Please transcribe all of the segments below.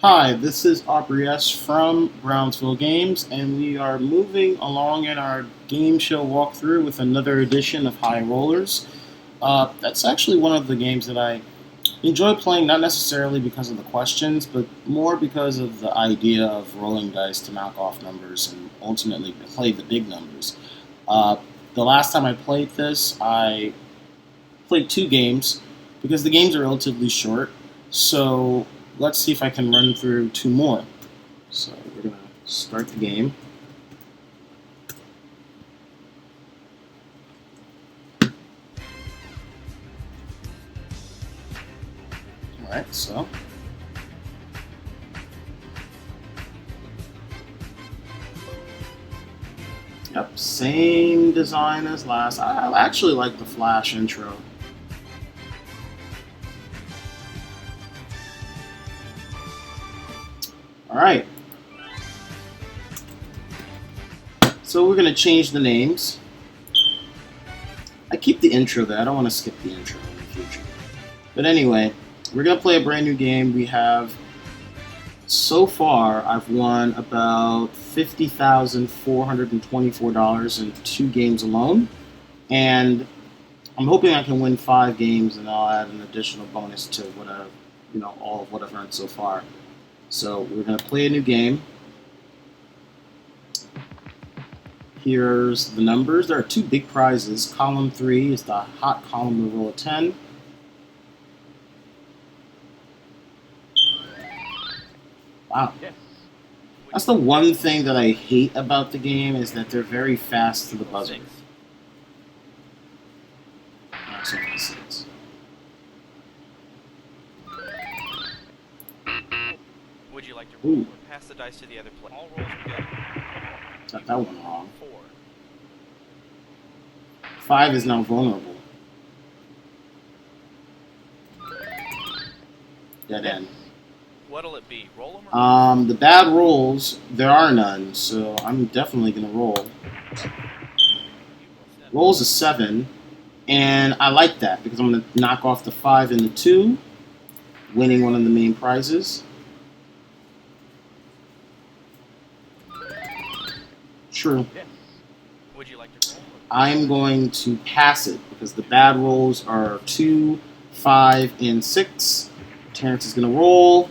Hi, this is AubreyS from Brownsville Games, and we are moving along in our game show walkthrough with another edition of High Rollers. That's actually one of the games that I enjoy playing, not necessarily because of the questions, but more because of the idea of rolling dice to knock off numbers and ultimately play the big numbers. Uh, the last time I played this, I played two games because the games are relatively short. So let's see if I can run through two more. So we're going to start the game. Alright, so. Yep, same design as last. I actually like the Flash intro. Alright. So we're going to change the names. I keep the intro there. I don't want to skip the intro in the future. But anyway, we're going to play a brand new game. We have, so far, I've won about $50,424 in two games alone. And I'm hoping I can win 5 games, and I'll add an additional bonus to whatever, all of what I've earned so far. So we're going to play a new game. Here's the numbers. There are 2 big prizes. Column 3 is the hot column with a roll of 10. Wow. That's the one thing that I hate about the game, is that they're very fast to the buzzer. So 6. Would you like to roll or pass the dice to the other player? All rolls are good. Got that one wrong. 4. 5 is now vulnerable. Dead end. What'll it be? Roll them or The bad rolls, there are none, so I'm definitely going to roll. Rolls a 7, and I like that because I'm going to knock off the 5 and the 2, winning one of the main prizes. True. would you like to roll? I'm going to pass it because the bad rolls are 2, 5, and 6. Terrence is going to roll.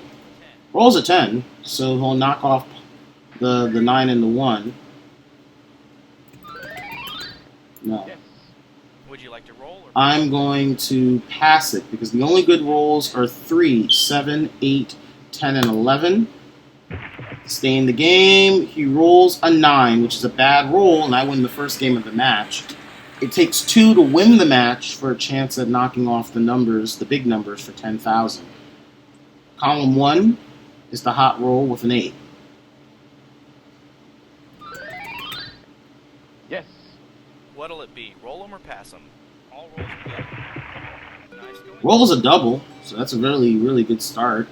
Rolls a 10, so he'll knock off the 9 and the 1. No. Would you like to roll or I'm going to pass it because the only good rolls are 3, 7, 8, 10, and 11. Stay in the game. He rolls a 9, which is a bad roll, and I win the first game of the match. It takes 2 to win the match for a chance at knocking off the numbers, the big numbers, for 10,000. Column 1 is the hot roll with an 8. Yes. What'll it be? Roll them or pass them? All rolls are good. Nice going. Rolls a double, so that's a really, really good start.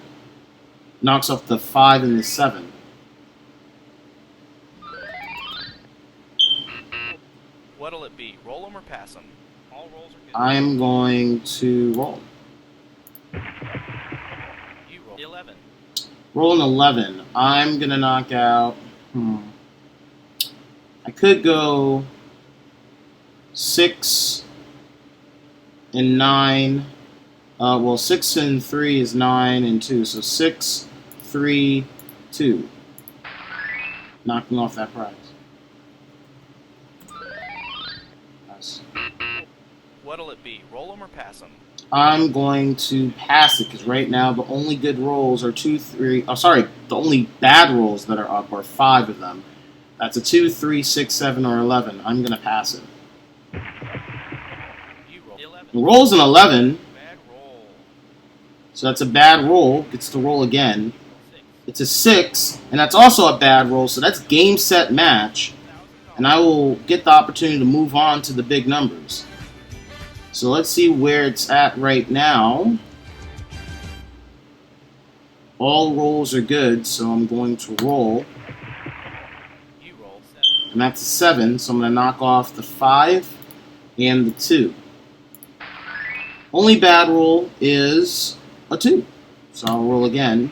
Knocks off the 5 and the 7. What'll it be? Roll them or pass them? All rolls are good. I'm going to roll. You roll 11. Roll an 11. I'm going to knock out... I could go 6 and 9. Well, 6 and 3 is 9 and 2. So 6, 3, 2. Knocking off that prize. Nice. What'll it be? Roll them or pass them? I'm going to pass it because right now the only good rolls are 2, 3. Oh, sorry. The only bad rolls that are up are 5 of them. That's a 2, 3, 6, 7, or 11. I'm going to pass it. You roll 11. The roll's an 11, Bad roll. so that's a bad roll. Gets to roll again. 6. It's a 6, and that's also a bad roll, so that's game, set, match. And I will get the opportunity to move on to the big numbers. So let's see where it's at right now. All rolls are good, so I'm going to roll. You roll 7. And that's a 7, so I'm going to knock off the 5 and the 2. Only bad roll is a 2. So I'll roll again.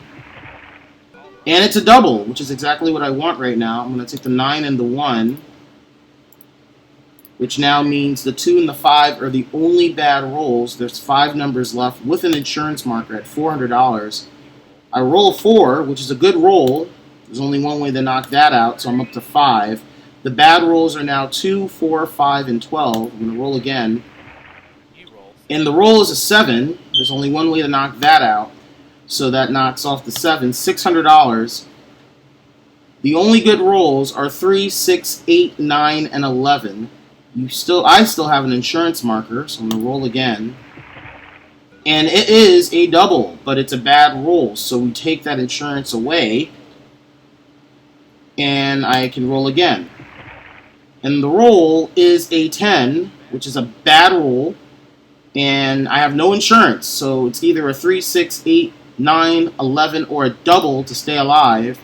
And it's a double, which is exactly what I want right now. I'm going to take the 9 and the 1, which now means the 2 and the 5 are the only bad rolls. There's 5 numbers left with an insurance marker at $400. I roll a 4, which is a good roll. There's only one way to knock that out, so I'm up to 5. The bad rolls are now 2, 4, 5, and 12. I'm going to roll again. And the roll is a 7. There's only one way to knock that out. So that knocks off the 7. $600. The only good rolls are 3, 6, 8, 9, and 11. I still have an insurance marker, so I'm going to roll again. And it is a double, but it's a bad roll. So we take that insurance away. And I can roll again. And the roll is a 10, which is a bad roll. And I have no insurance, so it's either a 3, 6, 8, 9, 11, or a double to stay alive.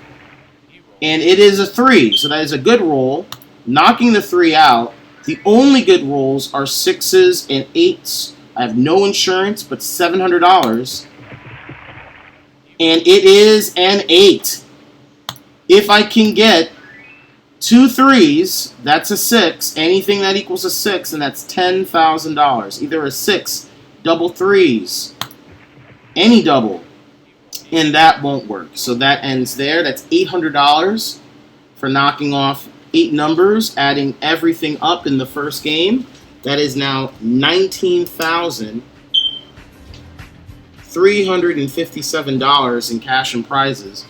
And it is a 3, so that is a good roll. Knocking the 3 out, the only good rolls are 6s and 8s. I have no insurance, but $700. And it is an 8. If I can get 2 3s, that's a 6. Anything that equals a 6, and that's $10,000. Either a 6, double 3s, any double, and that won't work. So that ends there. That's $800 for knocking off 8 numbers, adding everything up in the first game. That is now $19,357 in cash and prizes.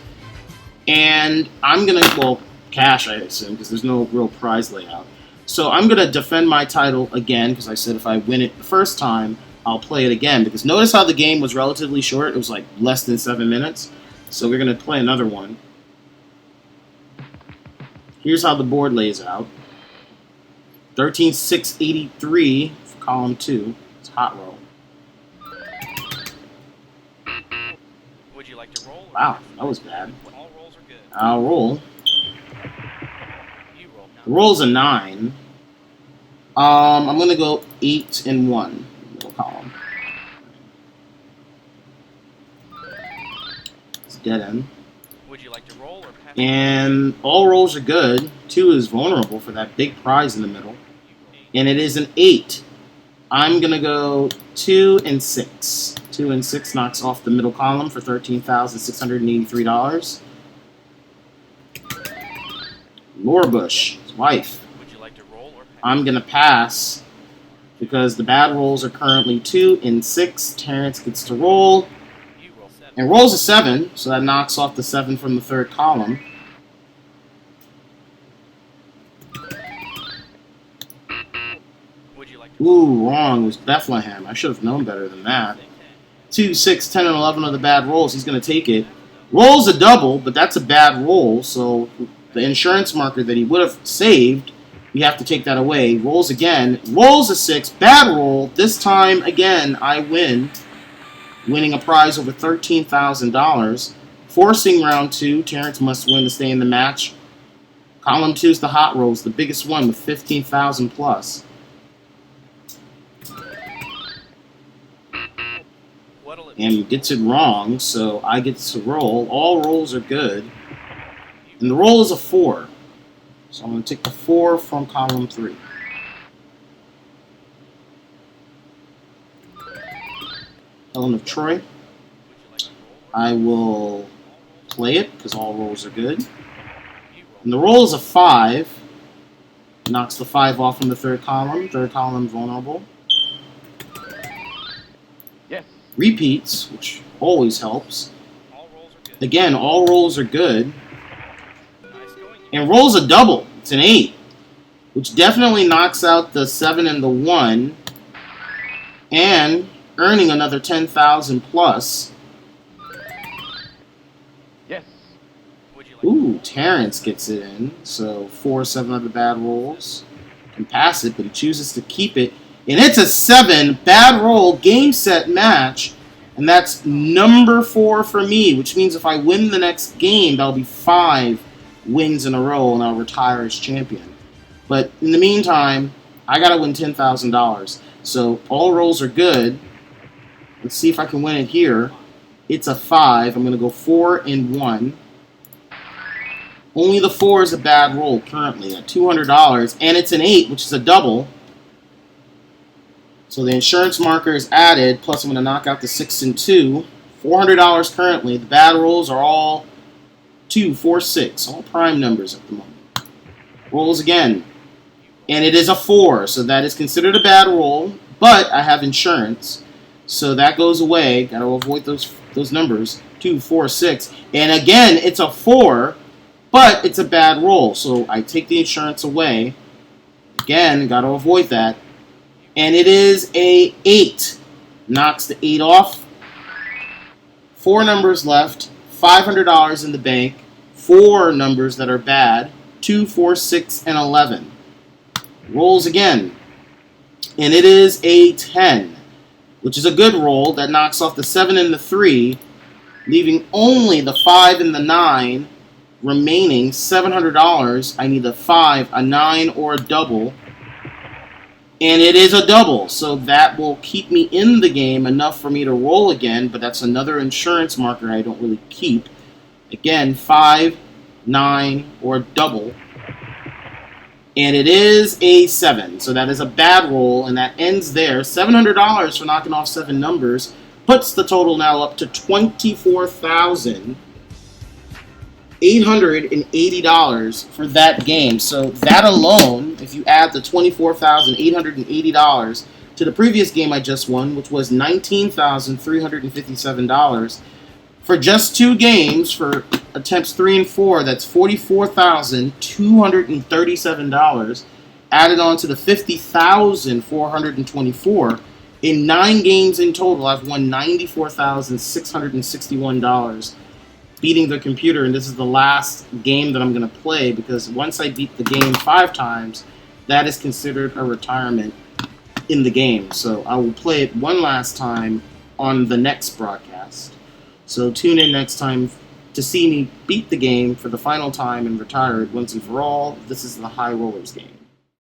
And I'm going to, well, cash, I assume, because there's no real prize layout. So I'm going to defend my title again, because I said if I win it the first time, I'll play it again. Because notice how the game was relatively short. It was like less than 7 minutes. So we're going to play another one. Here's how the board lays out. 13,683 for column 2. It's hot roll. Would you like to roll? Wow, that was bad. All rolls are good. I'll roll. You roll. The roll's a 9. I'm going to go 8 and 1. Middle column. It's dead end. Would you like to roll or pass? And all rolls are good. 2 is vulnerable for that big prize in the middle. And it is an 8. I'm going to go 2 and 6. 2 and 6 knocks off the middle column for $13,683. Laura Bush, his wife. Would you like to roll or pass? I'm going to pass because the bad rolls are currently 2 and 6. Terrence gets to roll. You roll 7. And rolls a 7, so that knocks off the 7 from the third column. Would you like to Ooh, wrong. It was Bethlehem. I should have known better than that. 2, 6, 10, and 11 are the bad rolls. He's going to take it. Rolls a double, but that's a bad roll, so the insurance marker that he would have saved, you have to take that away. Rolls again. Rolls a 6. Bad roll. This time, again, I win. Winning a prize over $13,000. Forcing round 2. Terrence must win to stay in the match. Column 2 is the hot rolls, the biggest one with 15,000 plus. And gets it wrong, so I get to roll. All rolls are good. And the roll is a 4. So I'm going to take the 4 from column 3. Helen of Troy. I will play it because all rolls are good. And the roll is a 5. Knocks the 5 off from the third column. Third column vulnerable. Yes. Repeats, which always helps. All rolls are good. Again, all rolls are good. Nice going. And rolls a double. It's an 8. Which definitely knocks out the 7 and the 1. And earning another 10,000 plus. Yes. Would you like Ooh, Terrence gets it in. So 4, 7 of the bad rolls. Can pass it, but he chooses to keep it. And it's a 7. Bad roll. Game, set, match. And that's number 4 for me. Which means if I win the next game, that'll be 5 wins in a row. And I'll retire as champion. But in the meantime, I got to win $10,000. So all rolls are good. Let's see if I can win it here. It's a 5. I'm going to go 4 and 1. Only the 4 is a bad roll currently at $200, and it's an 8, which is a double. So the insurance marker is added, plus I'm going to knock out the 6 and 2. $400 currently. The bad rolls are all 2, 4, 6. All prime numbers at the moment. Rolls again. And it is a 4, so that is considered a bad roll, but I have insurance. So that goes away. Got to avoid those numbers. 2, 4, 6. And again, it's a 4, but it's a bad roll. So I take the insurance away. Again, got to avoid that. And it is a 8. Knocks the 8 off. 4 numbers left. $500 in the bank. 4 numbers that are bad. 2, 4, 6, and 11. Rolls again. And it is a 10, which is a good roll. That knocks off the 7 and the 3, leaving only the 5 and the 9 remaining. $700. I need a 5, a 9, or a double. And it is a double, so that will keep me in the game enough for me to roll again, but that's another insurance marker I don't really keep. Again, 5, 9, or double. And it is a 7, so that is a bad roll, and that ends there. $700 for knocking off 7 numbers puts the total now up to $24,880 for that game. So that alone, if you add the $24,880 to the previous game I just won, which was $19,357, for just 2 games, for attempts 3 and 4, that's $44,237 added on to the $50,424. In 9 games in total, I've won $94,661, beating the computer, and this is the last game that I'm going to play, because once I beat the game 5 times, that is considered a retirement in the game. So I will play it one last time on the next broadcast. So tune in next time to see me beat the game for the final time and retire it once and for all. This is the High Rollers game.